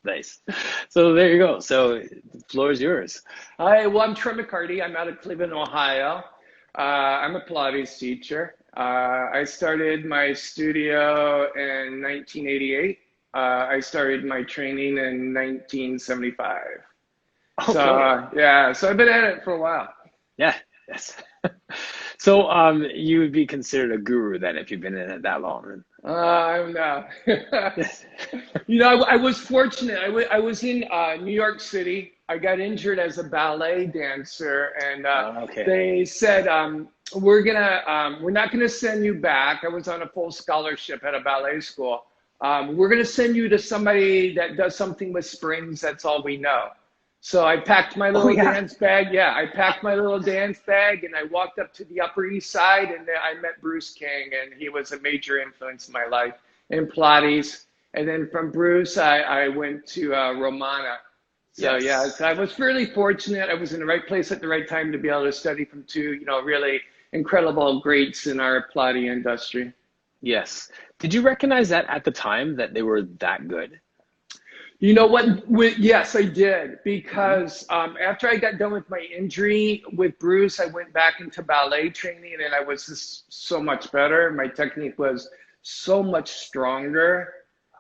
Nice. So there you go. So the floor is yours. Hi, well, I'm Troy McCarty. I'm out of Cleveland, Ohio. I'm a Pilates teacher. I started my studio in 1988. I started my training in 1975. Okay. So I've been at it for a while. Yeah. Yes. So you would be considered a guru then if you've been in it that long. I'm now. Yes. I was fortunate. I was in New York City. I got injured as a ballet dancer, and Okay. they said we're not gonna send you back. I was on a full scholarship at a ballet school. We're gonna send you to somebody that does something with springs. That's all we know. So I packed my Oh little yeah. dance bag. Yeah, I packed my little dance bag and I walked up to the Upper East Side and then I met Bruce King and he was a major influence in my life in Pilates. And then from Bruce, I went to Romana. So yeah, Yes. so I was fairly fortunate. I was in the right place at the right time to be able to study from two, really incredible greats in our Pilates industry. Yes. Did you recognize that at the time that they were that good? You know what? Yes, I did. Hmm. Because after I got done with my injury with Bruce, I went back into ballet training and I was just so much better. My technique was so much stronger.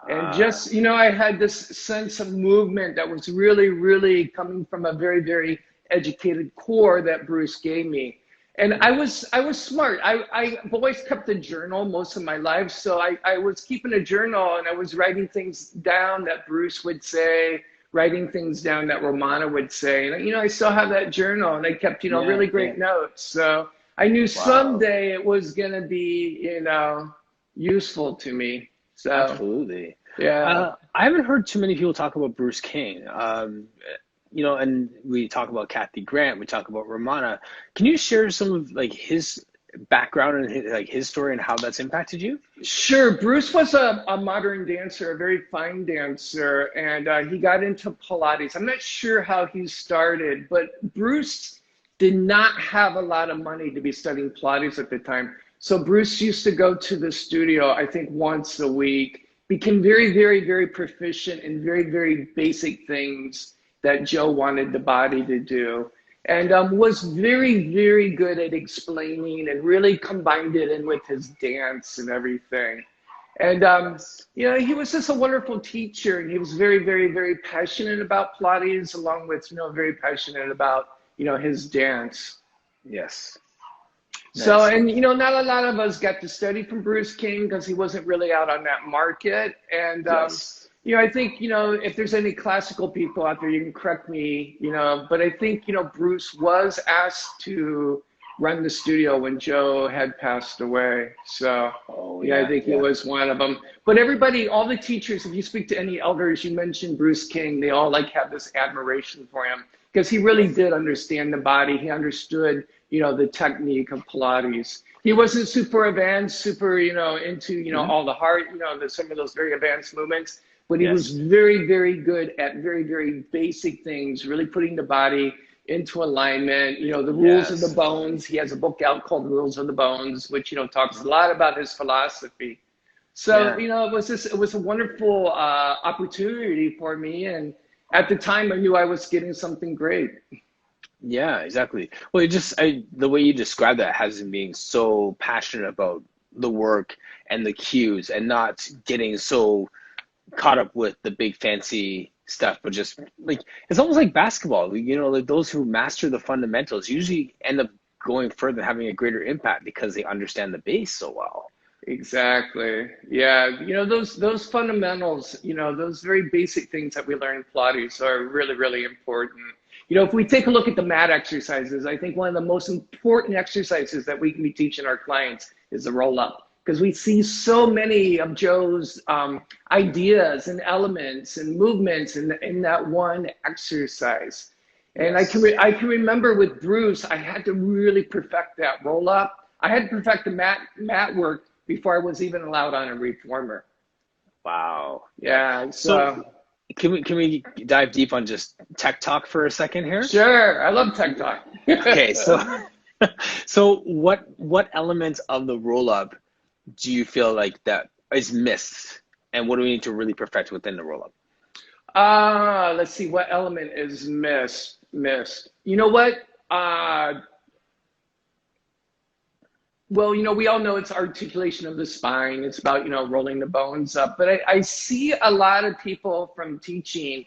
And Ah, just, I had this sense of movement that was really, really coming from a very, very educated core that Bruce gave me. And I was smart. I've always kept a journal most of my life. So I was keeping a journal and I was writing things down that Bruce would say, writing things down that Romana would say. And, I still have that journal and I kept, yeah, really yeah. great notes. So I knew Wow. someday it was going to be, useful to me. So, Absolutely. yeah. I haven't heard too many people talk about Bruce King. And we talk about Kathy Grant, we talk about Romana. Can you share some of like his background and his story and how that's impacted you? Sure. Bruce was a modern dancer, a very fine dancer, and he got into Pilates. I'm not sure how he started, but Bruce did not have a lot of money to be studying Pilates at the time. So Bruce used to go to the studio, I think, once a week, became very, very, very proficient in very, very basic things that Joe wanted the body to do and was very, very good at explaining and really combined it in with his dance and everything. And, Yes. he was just a wonderful teacher and he was very, very, very passionate about Pilates along with, very passionate about, his dance. Yes. So, Nice. and not a lot of us got to study from Bruce King because he wasn't really out on that market. And, Yes. I think, if there's any classical people out there, you can correct me, but I think, Bruce was asked to run the studio when Joe had passed away. So, Oh yeah, I yeah, think he yeah. was one of them. But everybody, all the teachers, if you speak to any elders, you mentioned Bruce King, they all like have this admiration for him because he really Yes. did understand the body. He understood, the technique of Pilates. He wasn't super advanced, super, into, Hmm. all the heart, some of those very advanced movements, but he was Yes. very, very good at very, very basic things, really putting the body into alignment, the rules of the Yes. bones. He has a book out called Rules of the Bones, which, talks a lot about his philosophy. So, Yeah. it was a wonderful opportunity for me. And at the time, I knew I was getting something great. Yeah, exactly. Well, the way you describe that has him being so passionate about the work and the cues and not getting so caught up with the big fancy stuff, but just like it's almost like basketball. Like those who master the fundamentals usually end up going further and having a greater impact because they understand the base so well. Exactly. Yeah. Those fundamentals, those very basic things that we learn in Pilates are really, really important. If we take a look at the mat exercises, I think one of the most important exercises that we can be teaching our clients is the roll up. Because we see so many of Joe's ideas and elements and movements in that one exercise. And Yes. I can remember with Bruce, I had to really perfect that roll up. I had to perfect the mat work before I was even allowed on a reformer. Wow. Yeah. Yeah, So so can we dive deep on just tech talk for a second here? sure, I love tech talk. Okay, so so what elements of the roll up do you feel like that is missed, and what do we need to really perfect within the roll up? Let's see, what element is missed. You know what? Well, we all know it's articulation of the spine. It's about, rolling the bones up. But I see a lot of people from teaching,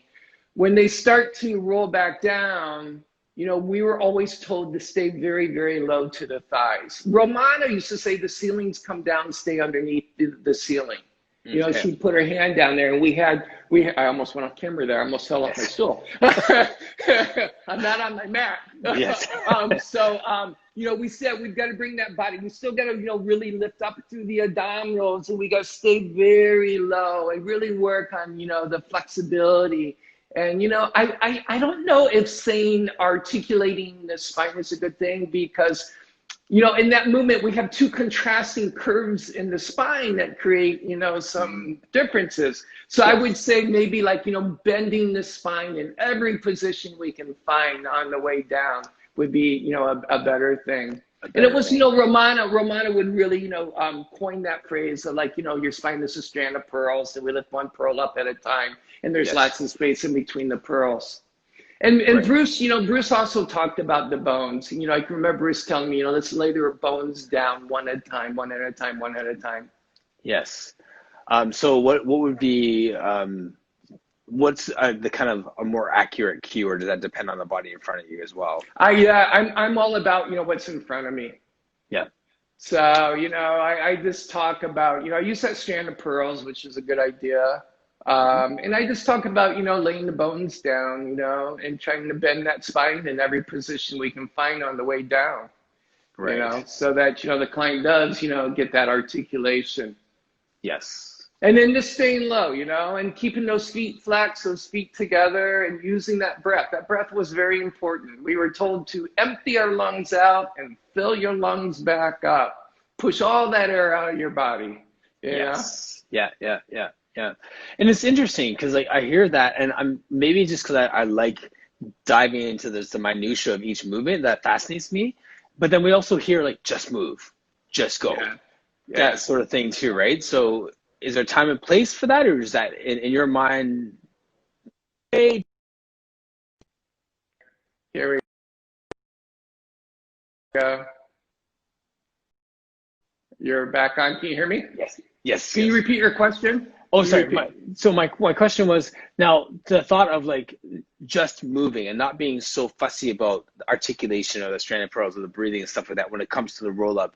when they start to roll back down, we were always told to stay very, very low to the thighs. Romana used to say the ceilings come down, stay underneath the ceiling. Okay. She'd put her hand down there, and I almost went off camera there. I almost fell off my stool. I'm not on my mat. Yes. We said we've got to bring that body. We still got to, really lift up through the abdominals, and we got to stay very low and really work on, the flexibility. And, I don't know if saying articulating the spine is a good thing, because in that movement, we have two contrasting curves in the spine that create, some differences. So I would say maybe like, bending the spine in every position we can find on the way down would be, a better thing. And it was, Romana would really, coin that phrase of like, your spine is a strand of pearls, and we lift one pearl up at a time, and there's lots of space in between the pearls. And right. Bruce also talked about the bones. I can remember Bruce telling me, let's lay their bones down one at a time, one at a time, one at a time. Yes. So what would be, what's the kind of a more accurate cue, or does that depend on the body in front of you as well? I'm all about, what's in front of me. Yeah. So, I just talk about, I use that strand of pearls, which is a good idea. And I just talk about, laying the bones down, and trying to bend that spine in every position we can find on the way down, right. So that, the client does, get that articulation. Yes. And then just staying low, and keeping those feet flexed, those feet together, and using that breath. That breath was very important. We were told to empty our lungs out and fill your lungs back up. Push all that air out of your body. Yes. Yeah. Yeah. And it's interesting because I hear that, and I'm maybe just because I like diving into the minutia of each movement that fascinates me. But then we also hear like, just move, just go, that sort of thing too, right? So is there time and place for that, or is that in your mind? Hey, here we go. You're back on. Can you hear me? Yes. Can you repeat your question? Oh, sorry. My question was, now the thought of like just moving and not being so fussy about the articulation of the stranded pearls or the breathing and stuff like that when it comes to the roll up,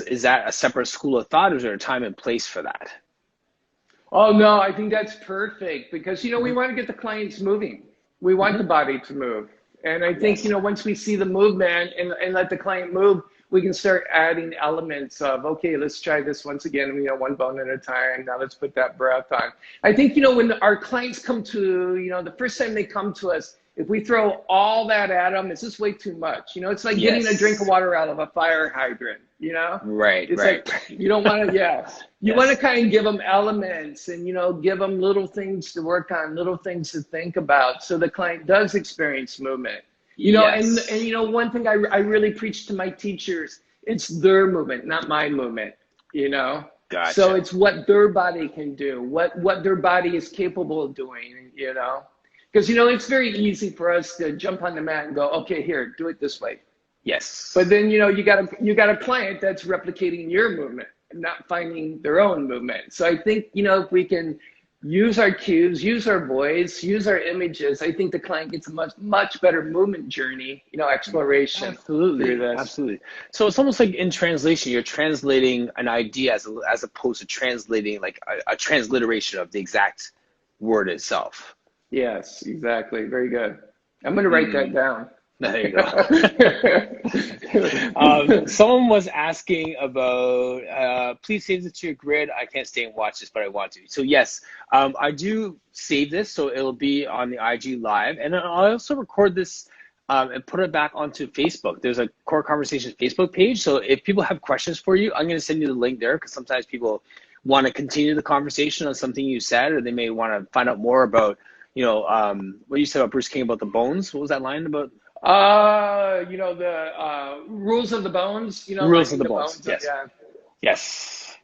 is that a separate school of thought, or is there a time and place for that? Oh, no, I think that's perfect because, we want to get the clients moving. We want the body to move. And I think, once we see the movement and let the client move, we can start adding elements of, okay, let's try this once again, one bone at a time. Now let's put that breath on. I think, when our clients come to, the first time they come to us, if we throw all that at them, it's just way too much. It's like getting a drink of water out of a fire hydrant, Right, it's right. like, you don't want to, you want to kind of give them elements and, give them little things to work on, little things to think about so the client does experience movement. And one thing I really preach to my teachers, it's their movement, not my movement, Gotcha. So it's what their body can do, what their body is capable of doing, because, it's very easy for us to jump on the mat and go, okay, here, do it this way. Yes. But then, you got a client that's replicating your movement and not finding their own movement. So I think, if we can use our cues, use our voice, use our images, I think the client gets a much better movement journey, exploration. Absolutely. So it's almost like in translation, you're translating an idea as opposed to translating like a transliteration of the exact word itself. Yes, exactly. Very good. I'm going to write that down. There you go. Someone was asking about, please save this to your grid. I can't stay and watch this, but I want to. So yes, I do save this, so it'll be on the IG Live. And I also record this and put it back onto Facebook. There's a Core Conversations Facebook page. So if people have questions for you, I'm going to send you the link there, because sometimes people want to continue the conversation on something you said, or they may want to find out more about, what you said about Bruce King about the bones. What was that line about? The rules of the bones. Rules of the bones. Yes. Yes.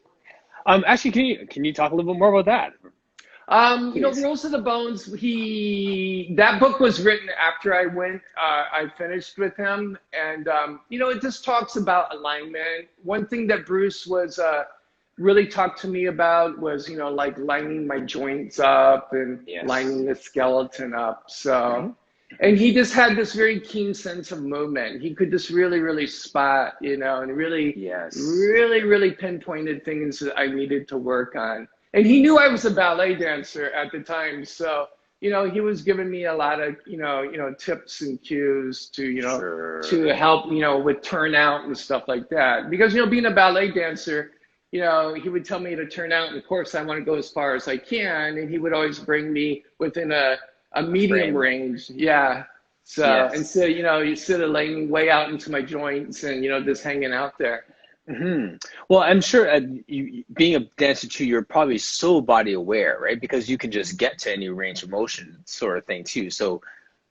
Actually, can you talk a little bit more about that? Please. Rules of the Bones. That book was written after I finished with him, and it just talks about alignment. One thing that Bruce was really talked to me about was, like lining my joints up and Yes. lining the skeleton up. So, Mhm. and he just had this very keen sense of movement. He could just really, really spot, and really, Yes. really, really pinpointed things that I needed to work on. And he knew I was a ballet dancer at the time, so he was giving me a lot of tips and cues to to Sure. help with turnout and stuff like that. Because being a ballet dancer, he would tell me to turn out, and of course I want to go as far as I can, and he would always bring me within a A medium frame. range. Yeah. So Yes. instead, instead of laying way out into my joints and just hanging out there. Hmm. Well, I'm sure you, being a dancer too, you're probably so body aware, right? Because you can just get to any range of motion sort of thing too. So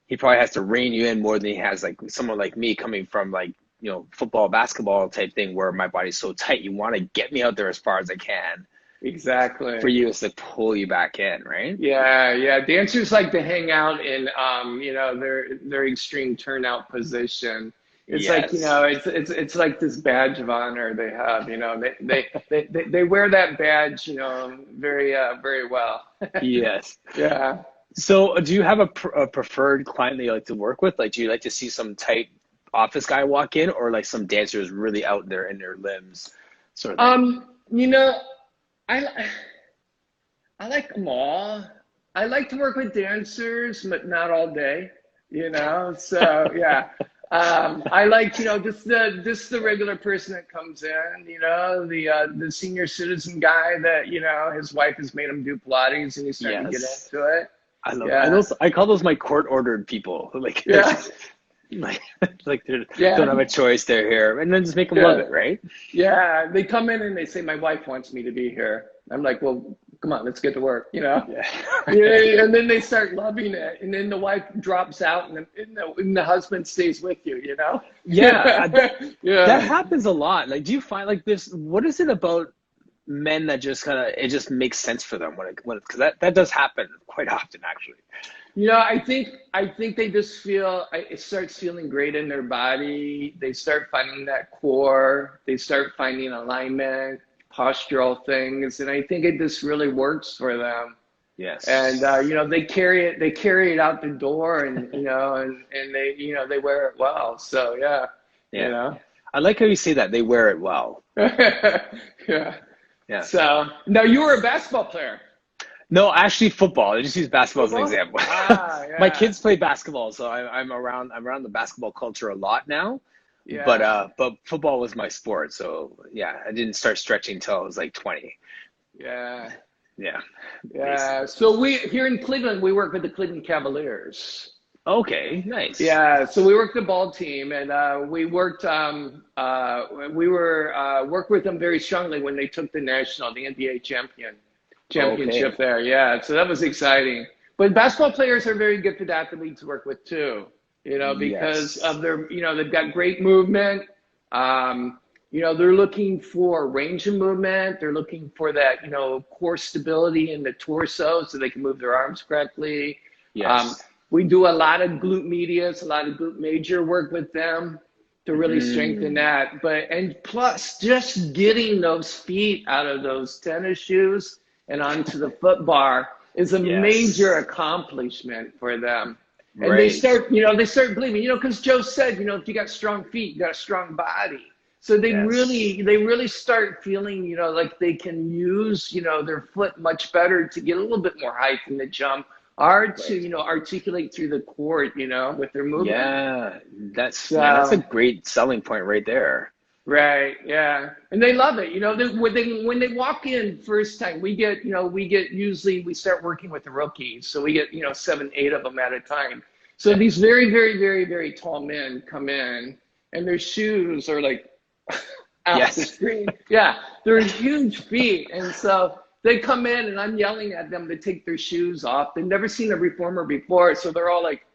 he probably has to rein you in more than he has like someone like me coming from like, football, basketball type thing where my body's so tight. You want to get me out there as far as I can. For Exactly. you, it's to pull you back in, right? Yeah, yeah. Dancers like to hang out in their extreme turnout position. It's like, Yes. it's like this badge of honor they have, they wear that badge, very well. Yes. Yeah. So, do you have a preferred client that you like to work with? Like, do you like to see some tight office guy walk in, or like some dancers really out there in their limbs, sort of thing? You know, I I like them all. I like to work with dancers, but not all day, So yeah. I like, just the regular person that comes in, the senior citizen guy that, his wife has made him do Pilates and he's starting to get Yes, into it. I love. I Yeah. those. I call those my court ordered people. Like they're Yeah. just like like they don't Yeah. have a choice. They're here, and then just make them love Yeah. it, right? Yeah. They come in and they say, my wife wants me to be here. I'm like, well, come on, let's get to work. Yeah. Yeah, and then they start loving it, and then the wife drops out, and the husband stays with you. Yeah, that Yeah. happens a lot. Like, do you find like this? What is it about men that just kind of it just makes sense for them when because that does happen quite often, actually. I think they just feel it starts feeling great in their body. They start finding that core. They start finding alignment, postural things, and I think it just really works for them. And Yes. they carry it out the door, and and they wear it well. So yeah, you Yeah. know. I like how you say that. They wear it well. Yeah. Yeah. So now you were a basketball player. No, actually football. I just use basketball as an Football? example. Ah, My yeah. kids play basketball, so I'm around the basketball culture a lot now. But Yeah. football was my sport, so yeah, I didn't start stretching till I was like 20. Yeah. Yeah, Yeah. basically. So we here in Cleveland, we work with the Cleveland Cavaliers. Okay, nice. Yeah, so we worked the ball team, and we were worked with them very strongly when they took the NBA championship Okay. there. Yeah, so that was exciting. But basketball players are very gifted athletes to work with too, because Yes. of their, they've got great movement. They're looking for range of movement. They're looking for that, core stability in the torso so they can move their arms correctly. Um, Yes. we do a lot of glute medius, a lot of glute major work with them to really strengthen Mm, that. And plus, just getting those feet out of those tennis shoes and onto the foot bar is a major yes. accomplishment for them. And Right. they start believing, because Joe said, if you got strong feet, you got a strong body. So they Yes. really start feeling, like they can use, their foot much better to get a little bit more height in the jump or to, Right. articulate through the court, with their movement. Yeah. That's a So, great selling point right there. right, yeah. And they love it. When they walk in first time, usually we start working with the rookies. So we get, 7, 8 of them at a time. So Yeah. these very, very, very, very tall men come in and their shoes are like out the Yes. screen. Yeah, they're huge feet. And so they come in and I'm yelling at them to take their shoes off. They've never seen a reformer before. So they're all like,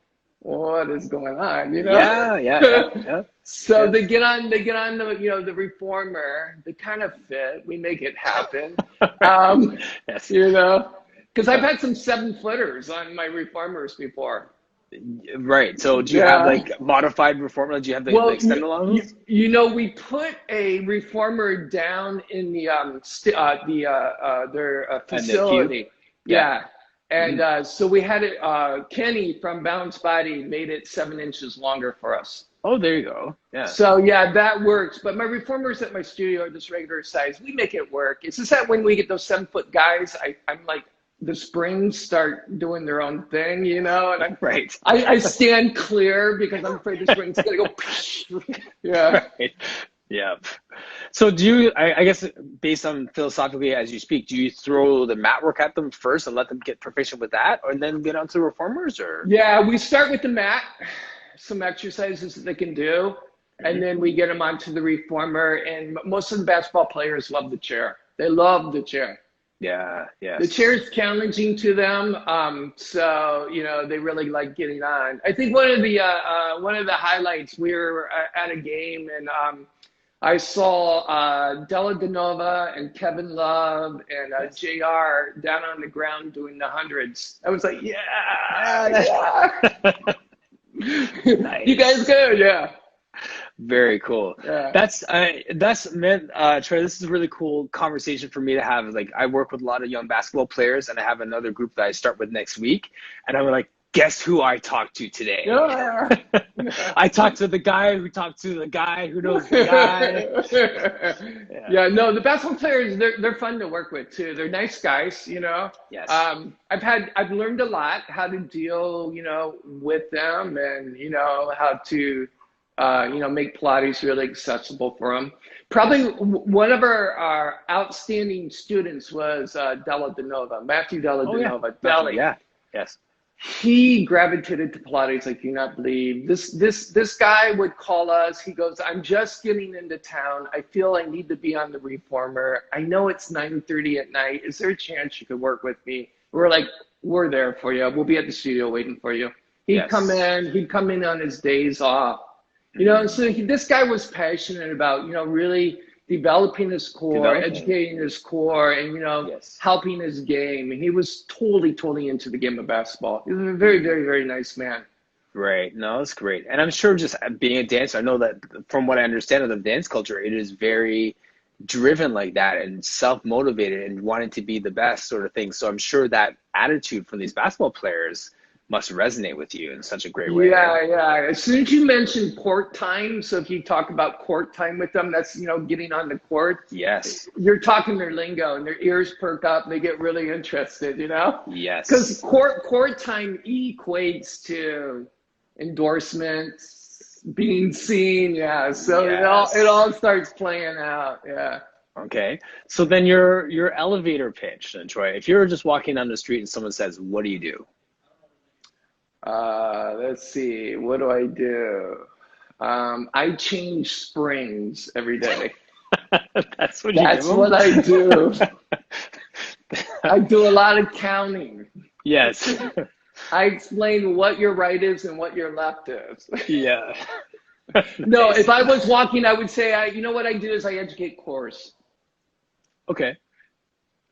what is going on? Yeah, yeah, yeah, yeah, So yeah. they get on the reformer. They kind of fit. We make it happen. Um, Yes. you know, Because I've had some 7-footers on my reformers before. Right. So do you have Yeah. like modified reformer? Do you have the Well, extended levels? we put a reformer down in the their And the cube? facility. Yeah. Yeah. And Mhm. so we had it, Kenny from Balanced Body made it 7 inches longer for us. Oh, there you go. Yeah. So yeah, that works. But my reformers at my studio are just regular size. We make it work. It's just that when we get those 7-foot guys, I'm like, the springs start doing their own thing, and Right. I stand clear because I'm afraid the spring's gonna go. Yeah. Right. Yeah. So do you, I guess based on philosophically as you speak, do you throw the mat work at them first and let them get proficient with that and then get onto reformers or? Yeah, we start with the mat, some exercises that they can do, and then we get them onto the reformer. And most of the basketball players love the chair. They love the chair. Yeah, yes. The chair is challenging to them, so they really like getting on. I think one of the highlights, we were at a game and I saw Della Denova and Kevin Love and JR down on the ground doing the hundreds. I was like, yeah. Nice. You guys good? Yeah. Very cool. Yeah. That's meant, Trey, this is a really cool conversation for me to have. Like, I work with a lot of young basketball players, and I have another group that I start with next week, and I'm like, guess who I talked to today? Yeah. I talked to the guy who talked to the guy who knows the guy. Yeah, no, the basketball players, they're fun to work with too. They're nice guys, Yes. I've learned a lot how to deal, with them and, how to make Pilates really accessible for them. Probably one of our outstanding students was Della Denova, Matthew Della Denova. Deli. Yeah. Yes. He gravitated to Pilates like you not believe. This guy would call us. He goes, I'm just getting into town. I feel I need to be on the reformer. I know it's 9:30 at night. Is there a chance you could work with me? We're like, we're there for you. We'll be at the studio waiting for you. He'd come in on his days off. So this guy was passionate about, really developing his core, educating his core, and, helping his game. And he was totally into the game of basketball. He was a very, very, very nice man. Right. No, that's great. And I'm sure just being a dancer, I know that from what I understand of the dance culture, it is very driven like that and self-motivated and wanting to be the best sort of thing. So I'm sure that attitude from these basketball players must resonate with you in such a great way. Yeah. As soon as you mention court time, so if you talk about court time with them, that's, getting on the court. Yes. You're talking their lingo and their ears perk up. They get really interested, Yes. Because court time equates to endorsements, being seen. Yeah. So it all starts playing out. Yeah. Okay. So then your elevator pitch, then, Troy, if you're just walking down the street and someone says, what do you do? Let's see. What do I do? I change springs every day. That's what I do. I do a lot of counting. Yes. I explain what your right is and what your left is. Yeah. No, if I was walking, I would say, what I do is I educate cores. Okay.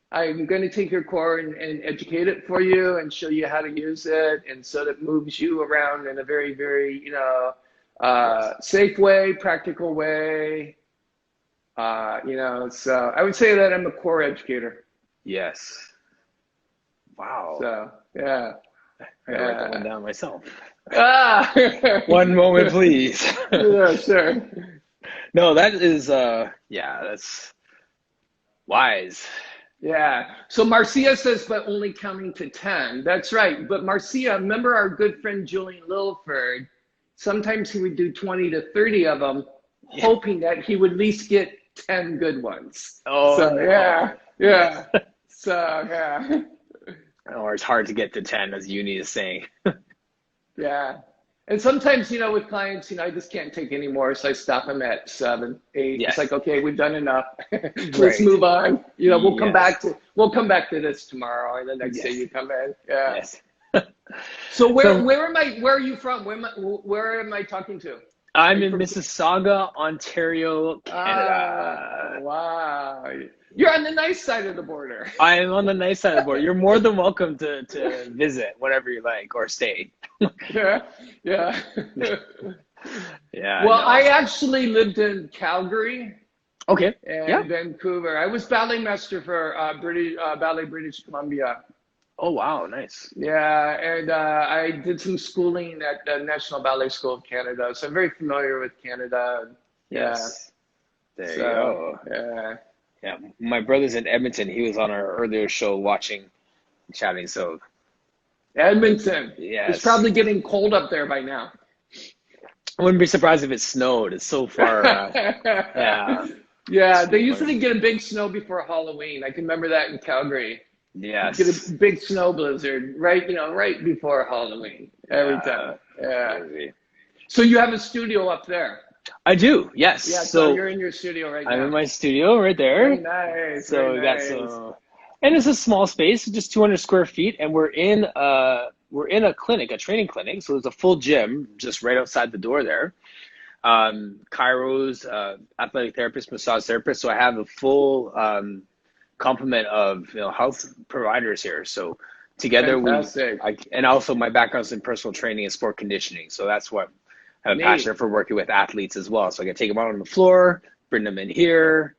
I'm going to take your core and educate it for you and show you how to use it. And so that moves you around in a very, very, safe way, practical way. So I would say that I'm a core educator. Yes. Wow. So, yeah. I gotta write that one down myself. One moment, please. Yeah, sure. No, that is, that's wise. Yeah. So Marcia says, but only counting to 10. That's right. But Marcia, remember our good friend Julian Lilford, sometimes he would do 20 to 30 of them, hoping that he would at least get 10 good ones. Oh, so, yeah. So, yeah. Or it's hard to get to 10, as Uni is saying. Yeah. And sometimes, with clients, I just can't take any more, so I stop them at 7, 8. Yes. It's like, okay, we've done enough. Let's move on. We'll come back to this tomorrow, and the next day you come in. Yeah. Yes. So where are you from? Where am I talking to? Are I'm you in from? Mississauga, Ontario, Ah, Canada. wow. You're on the nice side of the border. I am on the nice side of the border. You're more than welcome to visit whenever you like or stay. Yeah, yeah. Yeah, Well, I no. actually lived in Calgary Okay. Yeah. and Vancouver. I was ballet master for Ballet British Columbia. Oh, wow. Nice. Yeah, and I did some schooling at the National Ballet School of Canada, so I'm very familiar with Canada. Yeah, Yes. There you so go. yeah. Yeah. My brother's in Edmonton. He was on our earlier show watching, chatting. So, Edmonton. It's yes. probably getting cold up there by now. I wouldn't be surprised if it snowed. It's so far. Yeah. Yeah, they So far. usually get a big snow before Halloween. I can remember that in Calgary. Get a Yes. big snow blizzard right, right before Halloween every Yeah. time. Yeah. Crazy. So you have a studio up there. I do. Yes. Yeah, so So you're in your studio right I'm in now. my studio right Very there. nice, very So we got nice. some, and it's a small space, just 200 square feet, and we're in a clinic, a training clinic. So there's a full gym just right outside the door there. Chiros, athletic therapist, massage therapist. So I have a full complement of health providers here. So together Fantastic. and also my background's in personal training and sport conditioning. So that's what I'm Neat. passionate for working with athletes as well. So I can take them out on the floor, bring them in here,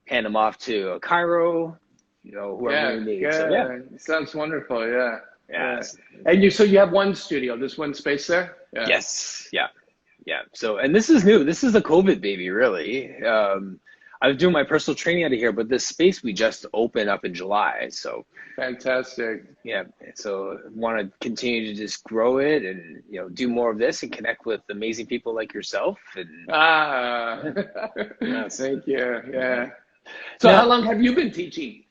hand them off to a chiro, whoever Yeah, we need. So yeah, yeah. Sounds wonderful. Yeah, yeah, yeah. And so you have one studio, this one space there? Yeah. yes, yeah, yeah. So, and this is new. This is a COVID baby, really. I was doing my personal training out of here, but this space we just opened up in July. So Fantastic. yeah, so want to continue to just grow it and do more of this and connect with amazing people like yourself. And Ah, yeah, yes. thank you. Yeah. So how Now, long have you been teaching?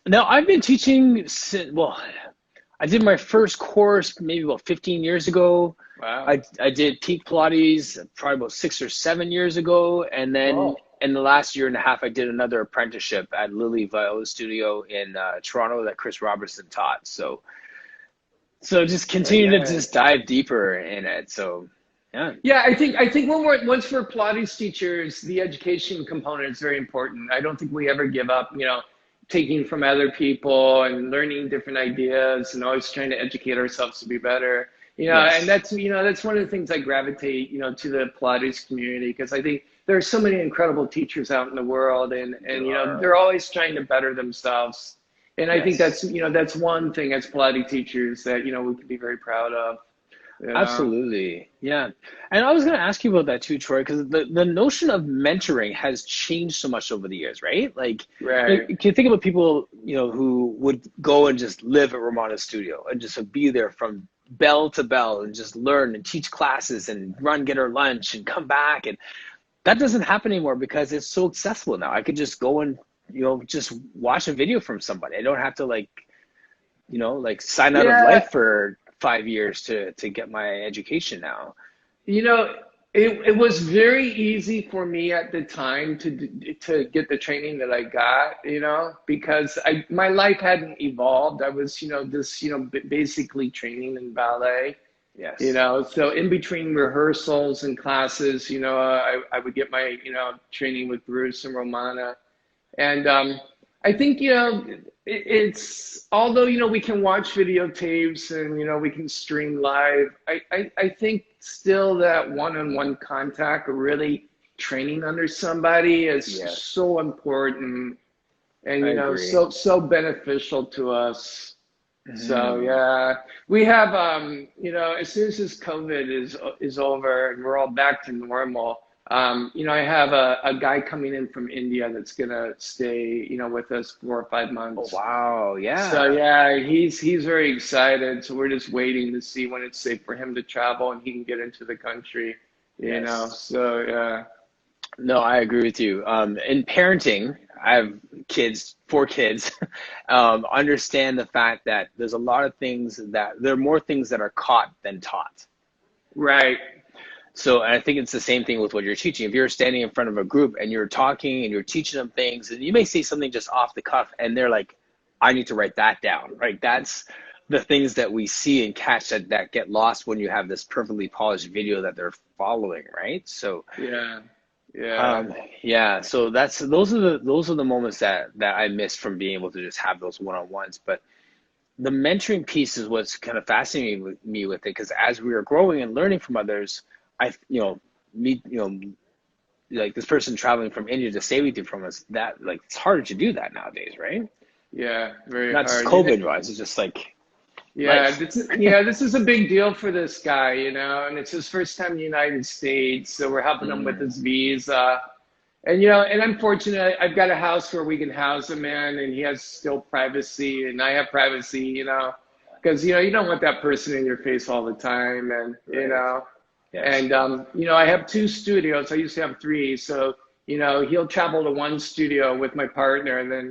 now I've been teaching since, well, I did my first course maybe about 15 years ago. Wow. I did peak Pilates probably about 6 or 7 years ago, and then Oh, in the last year and a half, I did another apprenticeship at Lily Viola Studio in Toronto that Chris Robertson taught. So just very continue to just nice. dive deeper in it. So yeah, Yeah, I think once for Pilates teachers, the education component is very important. I don't think we ever give up, taking from other people and learning different ideas and always trying to educate ourselves to be better. And yes, that's one of the things I gravitate, to the Pilates community because I think there are so many incredible teachers out in the world and there are. they're always trying to better themselves. And I think Yes. that's one thing as Pilates teachers that, we can be very proud of. Absolutely. Yeah. And I was going to ask you about that too, Troy, because the notion of mentoring has changed so much over the years, right? Like, Right. can you think about people, who would go and just live at Romana's studio and just be there from bell to bell and just learn and teach classes and get her lunch and come back. And that doesn't happen anymore because it's so accessible now. I could just go and, just watch a video from somebody. I don't have to like sign out of Yeah, life for 5 years to get my education now. you know, it was very easy for me at the time to get the training that I got, because my life hadn't evolved. I was, just, basically training in ballet, Yes. so in between rehearsals and classes, I would get my, training with Bruce and Romana. And I think, it's although, we can watch videotapes and, we can stream live, I think still that one-on-one contact or really training under somebody is Yes. so important and, I agree. so beneficial to us. So Mhm. yeah, we have as soon as this COVID is over and we're all back to normal, I have a guy coming in from India that's gonna stay, with us 4 or 5 months. Oh, wow. So Yeah. yeah, he's very excited. So we're just waiting to see when it's safe for him to travel and he can get into the country. Yes. So yeah. No, I agree with you. In parenting, I have kids, 4 kids, understand the fact that there's a lot of things there are more things that are caught than taught. Right. So and I think it's the same thing with what you're teaching. If you're standing in front of a group and you're talking and you're teaching them things, and you may say something just off the cuff, and they're like, "I need to write that down." Right? That's the things that we see and catch that get lost when you have this perfectly polished video that they're following, right? So Yeah. Yeah. um, yeah, so those are the moments that I miss from being able to just have those one-on-ones. But the mentoring piece is what's kind of fascinating with me with it, because as we are growing and learning from others, I meet like this person traveling from India to stay with you from us, that like it's harder to do that nowadays, right? Yeah. Very Not just hard. COVID wise, it's just like Yeah, life. this is a big deal for this guy, and it's his first time in the United States, so we're helping him with Mm, his visa. And and I'm fortunate. I've got a house where we can house him in, and he has still privacy, and I have privacy, because you don't want that person in your face all the time, and right. Yes. I have two studios. I used to have three, so he'll travel to one studio with my partner, and then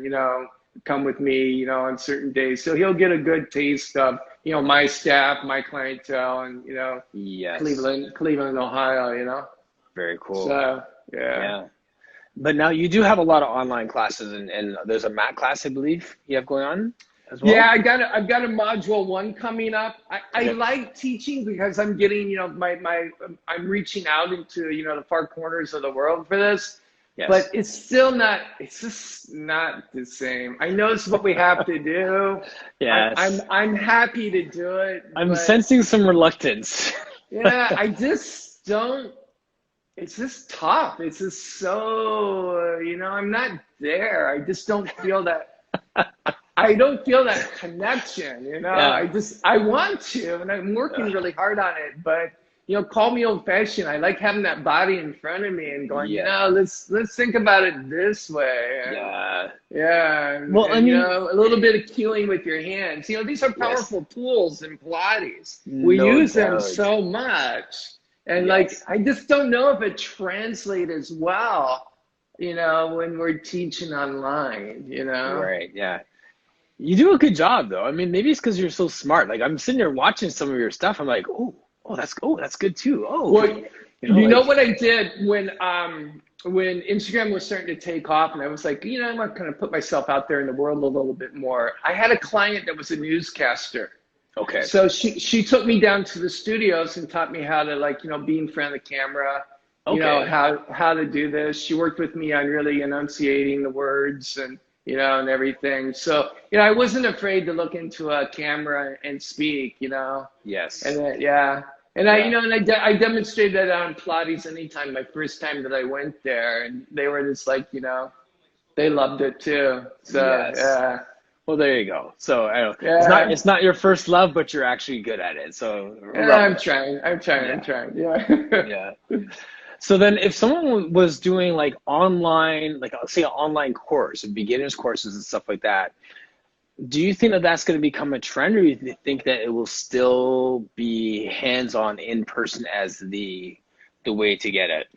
come with me, on certain days. So he'll get a good taste of my staff, my clientele, and Yes. Cleveland, Ohio. Very cool. So yeah. Yeah. But now you do have a lot of online classes, and there's a math class I believe you have going on as Yeah, well. I've got a module one coming up. I Okay. like teaching because I'm getting, I'm reaching out into, the far corners of the world for this, but Yes. it's just not the same. I know it's what we have to do. Yes. I'm happy to do it, I'm but sensing some reluctance. yeah, I just don't, it's just tough. It's just so, I'm not there. I just don't feel that. I don't feel that connection, Yeah. I want to, and I'm working really hard on it, but call me old fashioned. I like having that body in front of me and going, Yeah. let's think about it this way. And Yeah. yeah, Well, I and mean, a little bit of cueing with your hands. These are yes. powerful tools in Pilates. We No use them doubt. so much. And like Yes. I just don't know if it translates as well, when we're teaching online. Right. Yeah. You do a good job though. I mean, maybe it's because you're so smart. Like I'm sitting there watching some of your stuff. I'm like, that's good too. Oh, Well, like what I did when Instagram was starting to take off, and I was like, I'm not going to put myself out there in the world a little bit more. I had a client that was a newscaster, okay. so she took me down to the studios and taught me how to be in front of the camera, Okay. how to do this. She worked with me on really enunciating the words and and everything. So I wasn't afraid to look into a camera and speak. Yes. And yeah. And Yeah. I demonstrated that on Pilates anytime, my first time that I went there, and they were just like, they loved it too. So Yes. yeah, Well, there you go. So I don't, yeah, it's not your first love, but you're actually good at it. So yeah. rub I'm it. trying, I'm trying, I'm Yeah. trying. Yeah. Yeah. So then if someone was doing like online, like say an online course, beginners courses and stuff like that, do you think that that's going to become a trend, or you think that it will still be hands-on in person as the way to get it?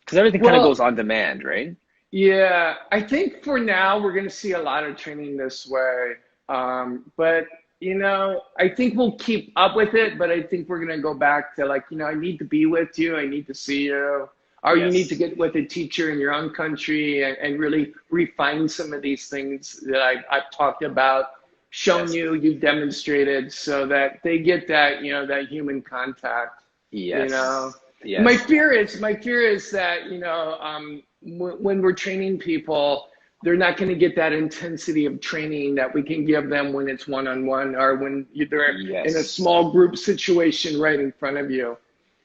Because everything kind of goes Well, on demand, right? yeah, I think for now we're going to see a lot of training this way. But I think we'll keep up with it, but I think we're going to go back to like, I need to be with you, I need to see you, or you need to Yes. get with a teacher in your own country and really refine some of these things that I've talked about, shown Yes. you, you've demonstrated, so that they get that, that human contact. You know, Yes. my Yes. fear is that when we're training people, they're not going to get that intensity of training that we can give them when it's one-on-one or when they're in a Yes. small group situation right in front of you.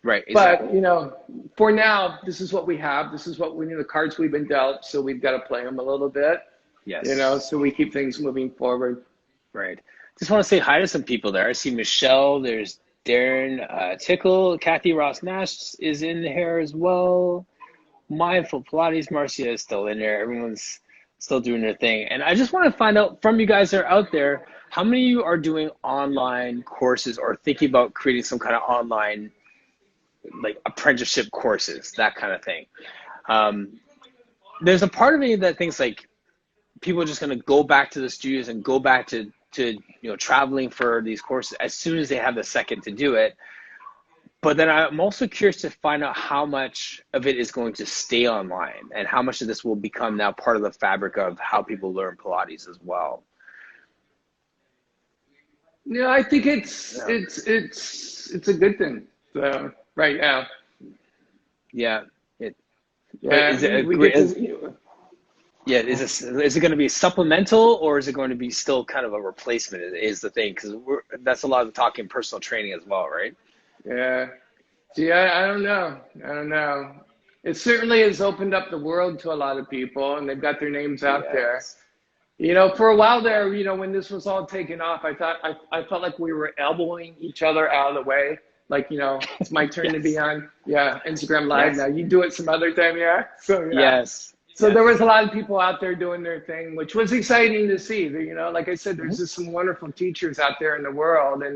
Right. But Exactly. for now, this is what we have. This is what the cards we've been dealt. So we've got to play them a little bit. Yes. So we keep things moving forward. Right. Just want to say hi to some people there. I see Michelle. There's Darren Tickle. Kathy Ross Nash is in here as well. Mindful Pilates. Marcia is still in there. Everyone's still doing their thing. And I just want to find out from you guys that are out there, how many of you are doing online courses or thinking about creating some kind of online like apprenticeship courses, that kind of thing. Um, there's a part of me that thinks like people are just going to go back to the studios and go back to traveling for these courses as soon as they have the second to do it. But then I'm also curious to find out how much of it is going to stay online and how much of this will become now part of the fabric of how people learn Pilates as well. Yeah, I think Yeah. it's a good thing right now. Yeah. It, but Yeah, is it a we great? get to. Yeah, is it going to be supplemental or is it going to be still kind of a replacement? Is the thing because that's a lot of the talk in personal training as well, right? Yeah. See, I don't know. I don't know. It certainly has opened up the world to a lot of people, and they've got their names out there. Yes. For a while there, when this was all taken off, I felt like we were elbowing each other out of the way. Like, it's my turn to be Yes. on, yeah, Instagram Live now. Yes. You do it some other time, yeah. So yeah. Yes. So there Yes. was a lot of people out there doing their thing, which was exciting to see. Like I said, there's Mhm. just some wonderful teachers out there in the world, and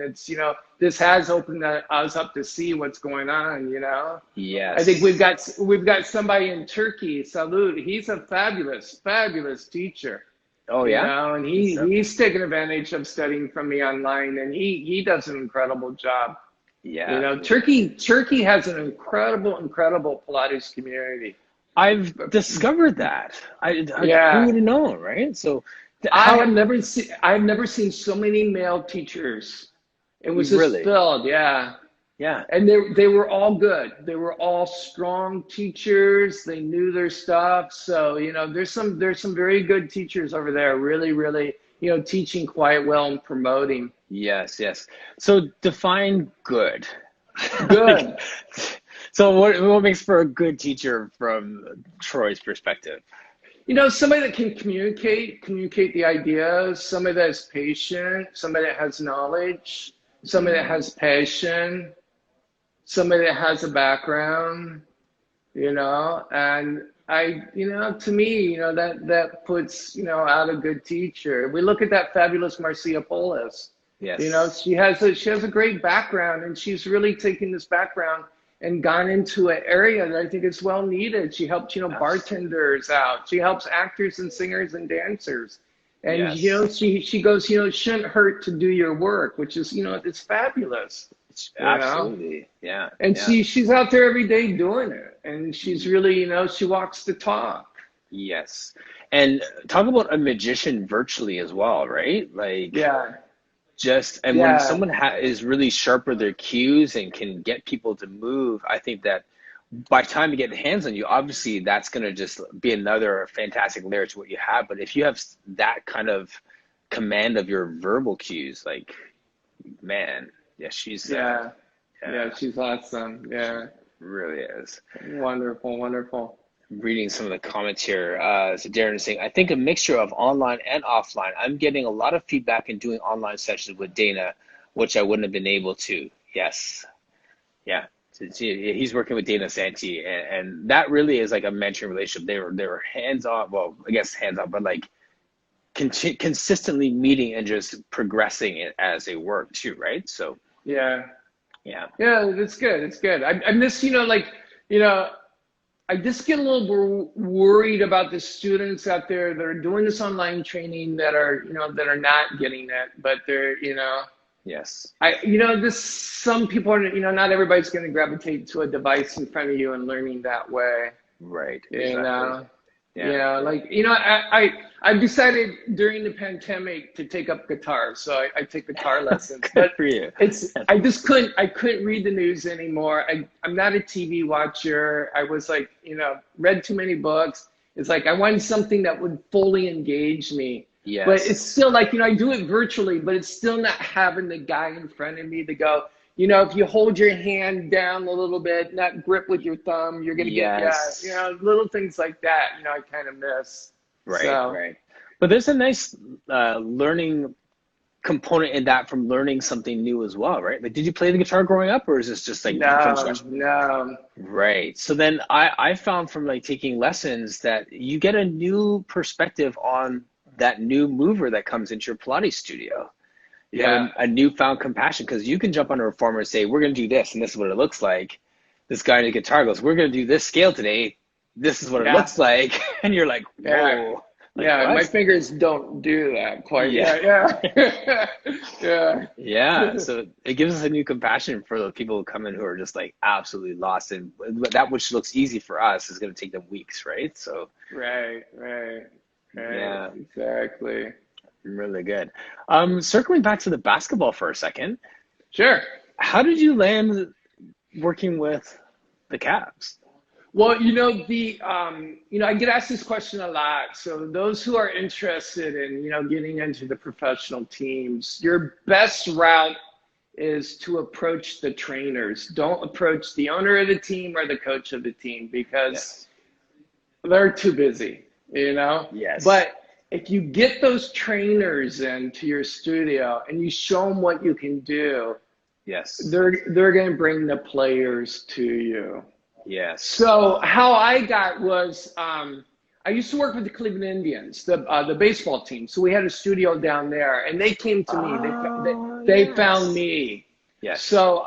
this has opened us up to see what's going on. I think we've Yes. got we've got somebody in Turkey, Salud. He's a fabulous, fabulous teacher, Oh yeah. and Good stuff. he's taken advantage of studying from me online, and he does an incredible job. Yeah. Turkey has an incredible, incredible Pilates community. I've discovered that. Who Yeah, would have known, right? So I how have never seen so many male teachers. It was just really? filled, yeah. Yeah. And they were all good. They were all strong teachers. They knew their stuff. So, there's some very good teachers over there, really, really, teaching quite well and promoting. Yes, yes. So define good. Like, Good. so what makes for a good teacher from Troy's perspective? Somebody that can communicate the ideas, somebody that is patient, somebody that has knowledge, somebody that Mm, has passion, somebody that has a background, and to me, that puts, out a good teacher. We look at that fabulous Marcia Polis. yes. She has a great background, and she's really taken this background and gone into an area that I think is well needed. She helps, Abs- bartenders out. She helps actors and singers and dancers. And Yes. she goes, it shouldn't hurt to do your work, which is, it's fabulous. you know Absolutely. Yeah. and Yeah. she's out there every day doing it, and she's really, she walks the talk. Yes. And talk about a magician virtually as well, right? Like Yeah, just and when yeah, someone is really sharp with their cues and can get people to move, I think that by the time you get hands on you, obviously that's going to just be another fantastic layer to what you have. But if you have that kind of command of your verbal cues, like man, yeah, she's yeah, yeah, yeah, she's awesome. she Yeah, really is. wonderful, wonderful. Reading some of the comments here. So Darren is saying, I think a mixture of online and offline. I'm getting a lot of feedback in doing online sessions with Dana, which I wouldn't have been able to. Yes. Yeah. So, he's working with Dana Santee, and that really is like a mentoring relationship. They were hands on. Well, I guess hands on, but like consistently meeting and just progressing it as they work too, right? So Yeah, yeah. yeah, it's good. It's good. I'm just, you know, I just get a little worried about the students out there that are doing this online training that are not getting it, but Yes. this, some people are, not everybody's going to gravitate to a device in front of you and learning that way. Right. You Exactly. know, Yeah. Yeah. I've decided during the pandemic to take up guitar, so I take guitar lessons. Good But for you. I couldn't read the news anymore. I'm not a TV watcher. I was like, read too many books. It's like I wanted something that would fully engage me. But it's Yes. still like, I do it virtually, but it's still not having the guy in front of me to go, if you hold your hand down a little bit, not grip with your thumb, you're gonna get, yeah, Yes. little things like that, I kind of miss. Right, So right. But there's a nice learning component in that from learning something new as well, right? Like, did you play the guitar growing up, or is this just like from no, scratch? no, Right. So then I found from like taking lessons that you get a new perspective on that new mover that comes into your Pilates studio. You have yeah, a newfound compassion because you can jump on a reformer and say, we're going to do this, and this is what it looks like. This guy in the guitar goes, we're going to do this scale today. This is what it yeah, looks like. And you're like, yeah, whoa, like yeah. My what? fingers don't do that quite Yeah. yet. Yeah, yeah, Yeah. So it gives us a new compassion for the people who come in who are just like absolutely lost. And that which looks easy for us is going to take them weeks, right? So, right, right, right, yeah. exactly. Really good. Circling back to the basketball for a second, Sure. how did you land working with the Cavs? Well, I get asked this question a lot. So those who are interested in, getting into the professional teams, your best route is to approach the trainers. Don't approach the owner of the team or the coach of the team because Yes. they're too busy. Yes. But if you get those trainers into your studio and you show them what you can do, Yes. they're going to bring the players to you. Yes. So how I got was I used to work with the Cleveland Indians, the baseball team. So we had a studio down there, and they came to me. Oh, They found yes. me. Yes. So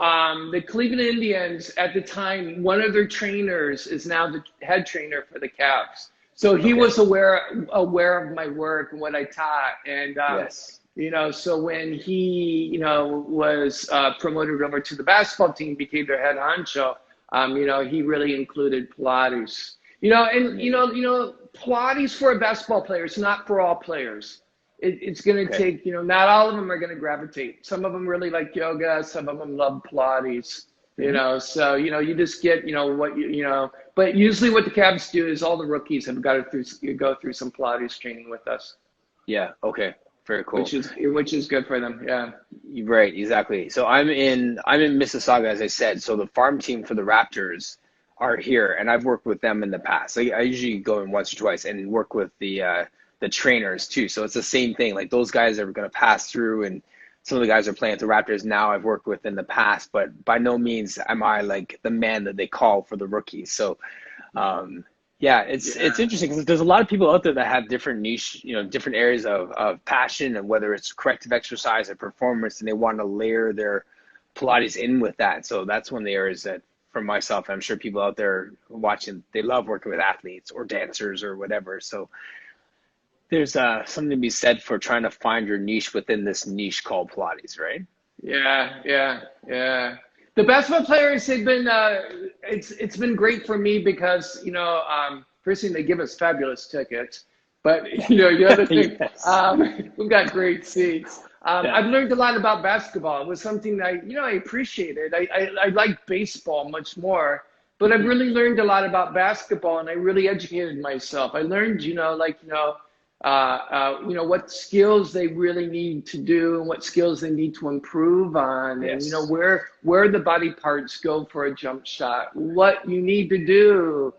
the Cleveland Indians at the time, one of their trainers is now the head trainer for the Cavs. So he Okay. was aware of my work and what I taught, and Yes. so when he was promoted over to the basketball team, became their head honcho. He really included Pilates. And Amazing. Pilates for a basketball player is not for all players. It's going to Okay. take, not all of them are going to gravitate. Some of them really like yoga. Some of them love Pilates. Hmm. So you just get, what But usually, what the Cavs do is all the rookies have got to go through some Pilates training with us, Yeah. Okay. Very cool. which is good for them. Yeah. Right. Exactly. So I'm in Mississauga, as I said. So the farm team for the Raptors are here, and I've worked with them in the past. I usually go in once or twice and work with the trainers too. So it's the same thing. Like those guys are going to pass through, and some of the guys are playing at the Raptors now. I've worked with in the past, but by no means am I like the man that they call for the rookies. So um, yeah, it's Yeah. interesting because there's a lot of people out there that have different niche, different areas of passion, and whether it's corrective exercise or performance, and they want to layer their Pilates in with that. So that's one of the areas that, for myself, I'm sure people out there watching, they love working with athletes or dancers or whatever. So there's something to be said for trying to find your niche within this niche called Pilates, right? Yeah, yeah, yeah. The basketball players have been it's been great for me because first thing they give us fabulous tickets, but the other thing Yes. we've got great seats. Yeah. I've learned a lot about basketball. It was something that I appreciated. I like baseball much more, but I've Mhm. really learned a lot about basketball, and I really educated myself. I learned what skills they really need to do and what skills they need to improve on, and Yes. where the body parts go for a jump shot, what you need to do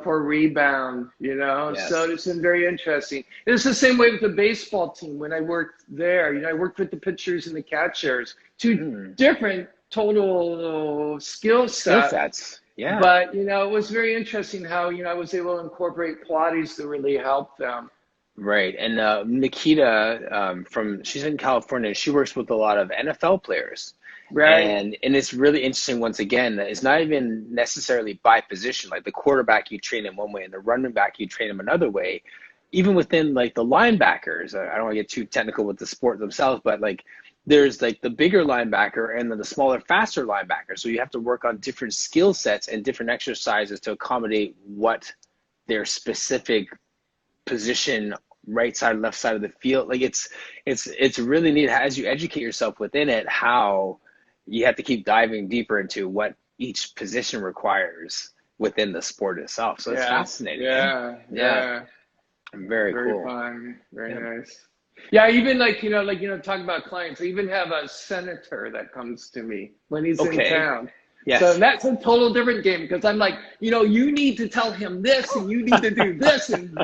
for a rebound. So Yes. it's been very interesting. It's the same way with the baseball team. When I worked there, I worked with the pitchers and the catchers, two Mm. different total skill Skill set. sets. Yeah. But it was very interesting how I was able to incorporate Pilates to really help them. Right. And Nikita, she's in California. She works with a lot of NFL players. Right. And it's really interesting, once again, that it's not even necessarily by position. Like the quarterback, you train him one way, and the running back, you train him another way. Even within like the linebackers, I don't want to get too technical with the sport themselves, but like there's like the bigger linebacker and then the smaller, faster linebacker. So you have to work on different skill sets and different exercises to accommodate what their specific position, right side, left side of the field. Like it's really neat as you educate yourself within it, how you have to keep diving deeper into what each position requires within the sport itself. So it's Yeah. fascinating, eh? Yeah. Yeah, Yeah. very Very cool. fun. Very Yeah. nice. Yeah, even talk about clients. I even have a senator that comes to me when he's in Okay. town. So Yes. that's a total different game because I'm like, you need to tell him this and you need to do this and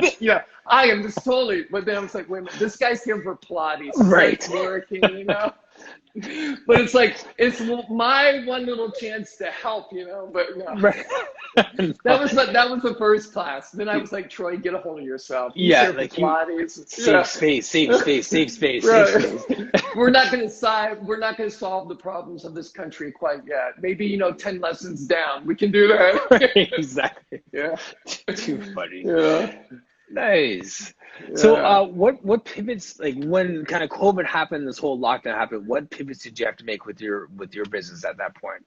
I am just totally. But then I was like, wait a minute, this guy's here for Pilates. So Right. it's working. But it's like it's my one little chance to help. But no. Right. That No. was the first class. Then I was like, Troy, get a hold of yourself. He's Yeah, here for like you, Pilates. safe space, safe space, safe space, safe Right. space. We're not going to solve the problems of this country quite yet. Maybe 10 lessons down. We can do that. Exactly. Yeah. Too funny. Yeah. Nice. So, Yeah. what pivots, like when kind of COVID happened, this whole lockdown happened, what pivots did you have to make with your business at that point?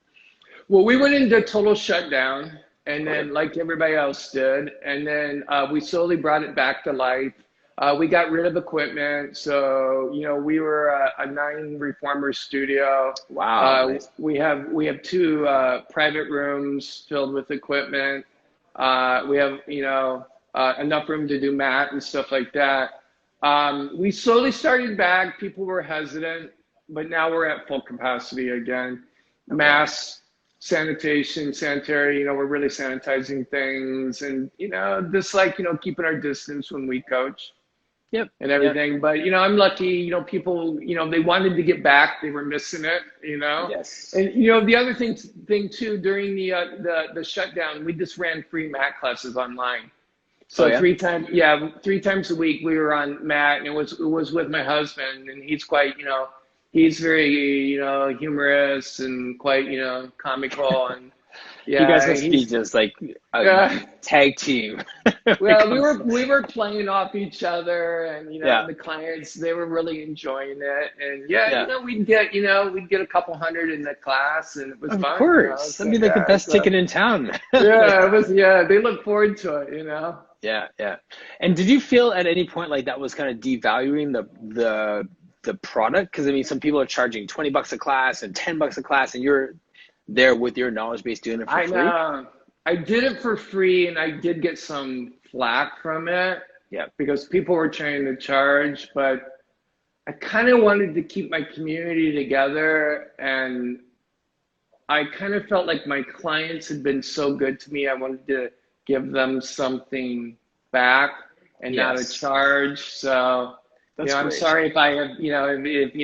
Well, we went into total shutdown, and Okay. then like everybody else did, and then we slowly brought it back to life. We got rid of equipment, so we were a 9 reformer studio. Wow, nice. We have 2 private rooms filled with equipment. We have enough room to do mat and stuff like that. We slowly started back. People were hesitant, but now we're at full capacity again. Okay. Mass sanitation, sanitary. We're really sanitizing things, and just like keeping our distance when we coach Yep. and Yep. everything. But I'm lucky. People, they wanted to get back. They were missing it. Yes. And the other thing too, during the shutdown, we just ran free mat classes online. Oh So yeah. 3 times a week we were on mat, and it was with my husband, and he's quite, he's very, humorous and quite, comical, and You guys yeah, must be he's just like a yeah. tag team when it Well, we comes were to, we were playing off each other, and yeah. the clients, they were really enjoying it, and yeah, Yeah. we'd get a couple hundred in the class, and it was Of fun, course. So That'd be like the yeah, best ticket in town. yeah, it was, yeah. They look forward to it. Yeah, yeah. And did you feel at any point like that was kind of devaluing the product? Because I mean, some people are charging $20 a class and $10 a class, and you're there with your knowledge base doing it for I free. know. I did it for free, and I did get some flack from it Yeah. because people were trying to charge, but I kind of wanted to keep my community together, and I kind of felt like my clients had been so good to me. I wanted to give them something back and not a Yes. charge. So, That's I'm great. sorry if I have, if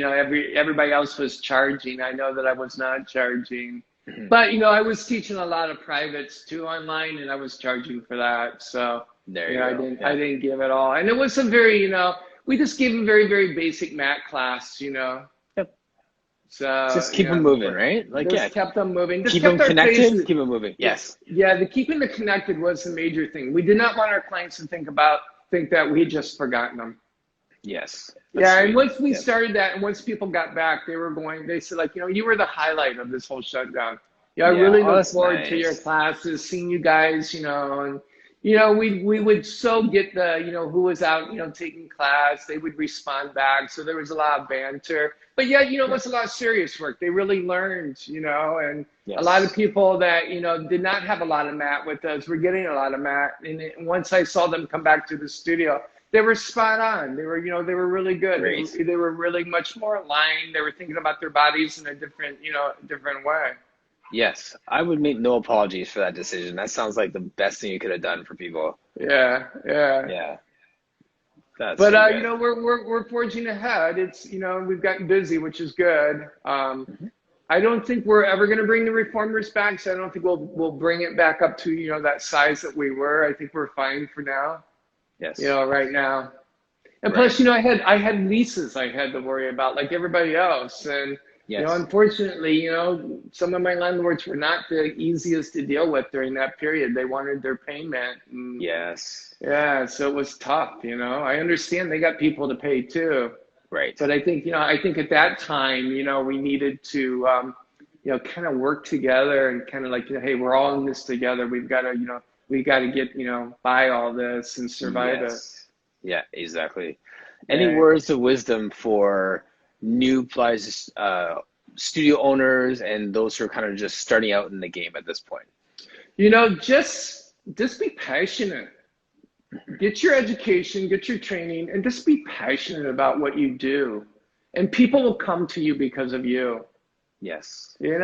everybody else was charging. I know that I was not charging. Mhm. But I was teaching a lot of privates too online, and I was charging for that. So There you I go. didn't I Yeah. didn't give it all. And it was a very, we just gave a very, very basic mat class. Yep. So Just keep them moving, but right? Like, yeah, just kept them moving. Just keep them kept our connected, faces. keep them moving. Yes. Yeah, the keeping the connected was the major thing. We did not want our clients to think that we had just forgotten them. Yes. That's Yeah, and sweet. once we Yeah. started that, and once people got back, they said, like, you were the highlight of this whole shutdown. Yeah, I Yeah. really Oh, look that's forward to your nice. classes, seeing you guys, and we would so get the, who was out, taking class. They would respond back, so there was a lot of banter. But yeah, it Yeah. was a lot of serious work. They really learned, and a lot of Yes. people that did not have a lot of mat with us were getting a lot of mat. And once I saw them come back to the studio, they were spot on. They were really good. Great. They were really much more aligned. They were thinking about their bodies in a different way. Yes. I would make no apologies for that decision. That sounds like the best thing you could have done for people. Yeah, yeah. Yeah. That's But so good. we're forging ahead. It's we've gotten busy, which is good. Mhm. I don't think we're ever going to bring the reformers back, so I don't think we'll bring it back up to that size that we were. I think we're fine for now. Yes. Right now. And Right. plus, I had leases I had to worry about like everybody else, and Yes. unfortunately, some of my landlords were not the easiest to deal with during that period. They wanted their payment, and Yes. yeah, so it was tough. I understand they got people to pay too, Right. but I think at that time, we needed to, kind of work together and kind of like, hey, we're all in this together. We got to get, by all this and survive it. Yes. Yeah, exactly. Any Yeah. words of wisdom for new Pilates studio owners and those who are kind of just starting out in the game at this point? Just be passionate. Get your education, get your training, and just be passionate about what you do. And people will come to you because of you. Yes. They're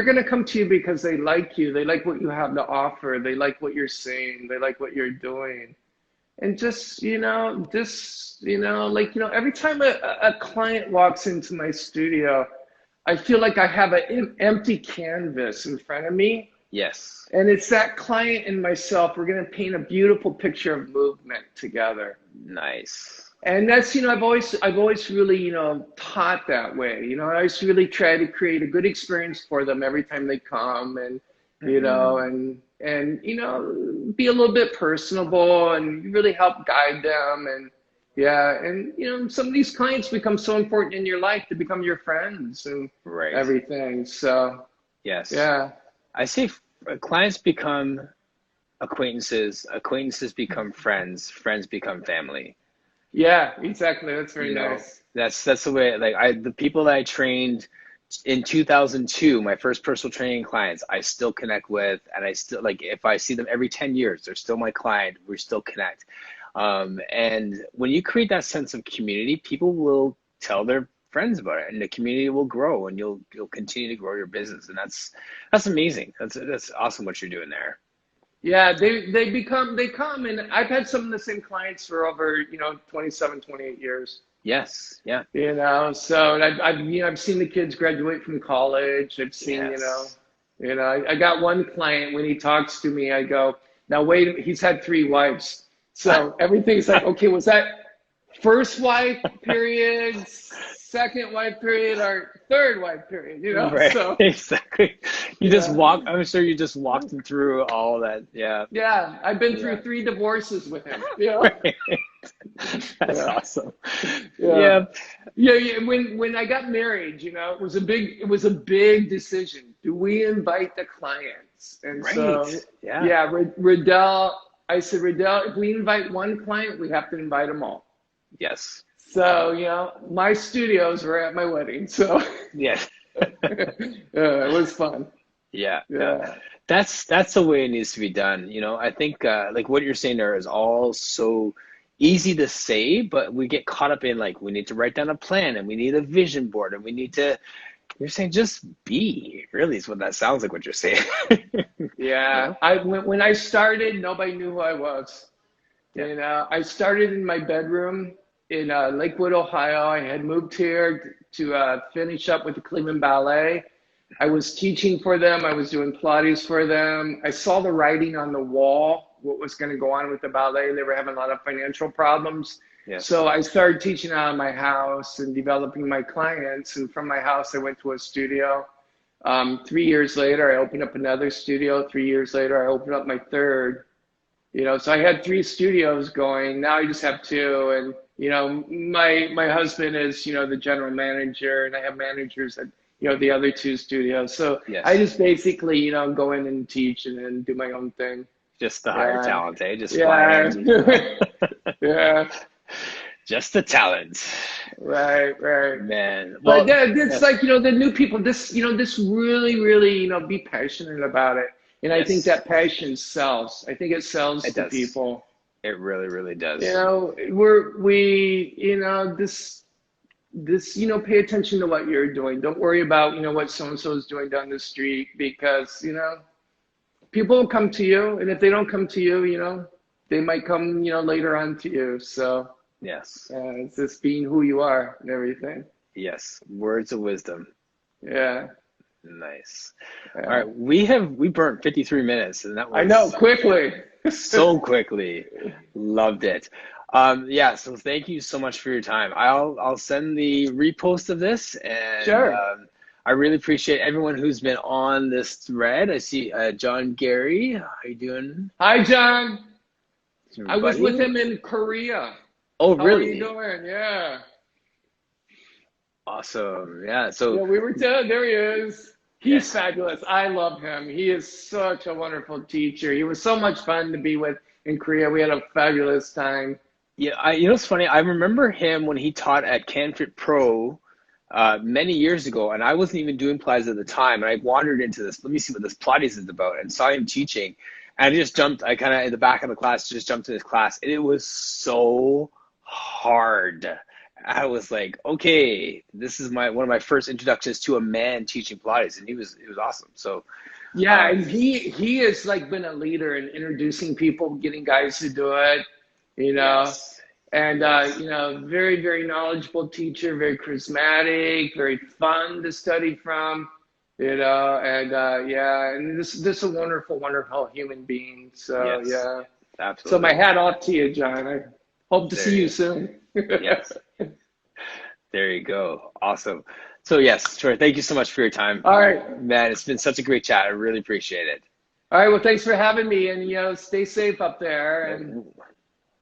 going to come to you because they like you. They like what you have to offer. They like what you're saying. They like what you're doing. And every time a client walks into my studio, I feel like I have an empty canvas in front of me. Yes. And it's that client and myself. We're going to paint a beautiful picture of movement together. Nice. And that's, I've always really, taught that way. I always really try to create a good experience for them every time they come, and, be a little bit personable and really help guide them. And yeah, and, some of these clients become so important in your life to become your friends and Right. everything. So Yes. yeah, I say clients become acquaintances, acquaintances become friends, friends become family. Yeah, exactly. That's very You know, nice. that's the way, like the people that I trained in 2002, my first personal training clients, I still connect with, and I still, like, if I see them every 10 years, they're still my client. We still connect. And when you create that sense of community, people will tell their friends about it, and the community will grow, and you'll continue to grow your business, and that's amazing. That's awesome what you're doing there. Yeah, they come, and I've had some of the same clients for over, 27, 28 years. Yes, yeah, So and I've seen the kids graduate from college. I've seen, yes, I got one client, when he talks to me, I go, now wait, he's had three wives. So everything's like, okay, was that first wife period, second wife period, or third wife period, right, So, exactly. You just yeah. walk. I'm sure you just walked them through all that. Yeah, Yeah, I've been yeah. through three divorces with him. Right. That's Yeah. awesome. Yeah. Yeah, Yeah, yeah. When I got married, it was a big decision. Do we invite the clients? And right. so, Yeah. yeah, Riddell, I said, Riddell, if we invite one client, we have to invite them all. Yes. So, my studios were at my wedding, so Yes. yeah, it was fun. Yeah. Yeah. Yeah. That's the way it needs to be done. I think like what you're saying there is all so easy to say, but we get caught up in, like, we need to write down a plan, and we need a vision board, and we need to. You're saying just be. Really, is what that sounds like. What you're saying. Yeah. When I started, nobody knew who I was. Yeah. I started in my bedroom in Lakewood, Ohio. I had moved here to finish up with the Cleveland Ballet. I was teaching for them. I was doing Pilates for them. I saw the writing on the wall, what was going to go on with the ballet. They were having a lot of financial problems. Yes. So I started teaching out of my house and developing my clients. And from my house, I went to a studio. 3 years later, I opened up another studio. 3 years later, I opened up my third. So I had three studios going. Now I just have two. And, my husband is, the general manager, and I have managers at, the other two studios. So I Yes. just basically, go in and teach and then do my own thing. Just the higher Yeah. talent, eh? Just fly Yeah. in. Yeah. Just the talent. Right, right. Man. But Well, yeah, it's yes. like, the new people, this really, really, be passionate about it. And I think Yes, that passion sells. I think it sells it to does. people. It really, really You does. know, we're we you know this pay attention to what you're doing. Don't worry about what so and so is doing down the street, because people will come to you, and if they don't come to you, they might come later on to you. So Yes. it's just being who you are and everything. Yes. Words of wisdom. Yeah, Nice. All yeah. right. We burnt 53 minutes, and that I know, was quickly. so quickly. Loved it. Yeah, so thank you so much for your time. I'll send the repost of this, and Sure. I really appreciate everyone who's been on this thread. I see John Gary. How you doing, Hi, John. I was with everybody? him in Korea. Oh, How are you really? doing? Yeah. Awesome. Yeah. Yeah, So we were done. There he is. He's yes. fabulous. I love him. He is such a wonderful teacher. He was so much fun to be with in Korea. We had a fabulous time. Yeah, it's funny. I remember him when he taught at CanFit Pro many years ago, and I wasn't even doing Pilates at the time. And I wandered into this. Let me see what this Pilates is about, and saw him teaching. And I just jumped. I kind of in the back of the class just jumped in his class, and it was so hard. I was like, okay, this is one of my first introductions to a man teaching Pilates, and it was awesome. So, Yeah, um, and he has like been a leader in introducing people, getting guys to do it, you know. yes, And yes, very, very knowledgeable teacher, very charismatic, very fun to study from, and yeah, and this a wonderful, wonderful human being. So yes, yeah. So my absolutely. hat off to you, John. I hope to There see you you go. soon. Yes. There you go. Awesome. So yes, sure. Thank you so much for your time. All right. Man, it's been such a great chat. I really appreciate it. All right. Well, thanks for having me, and stay safe up there. And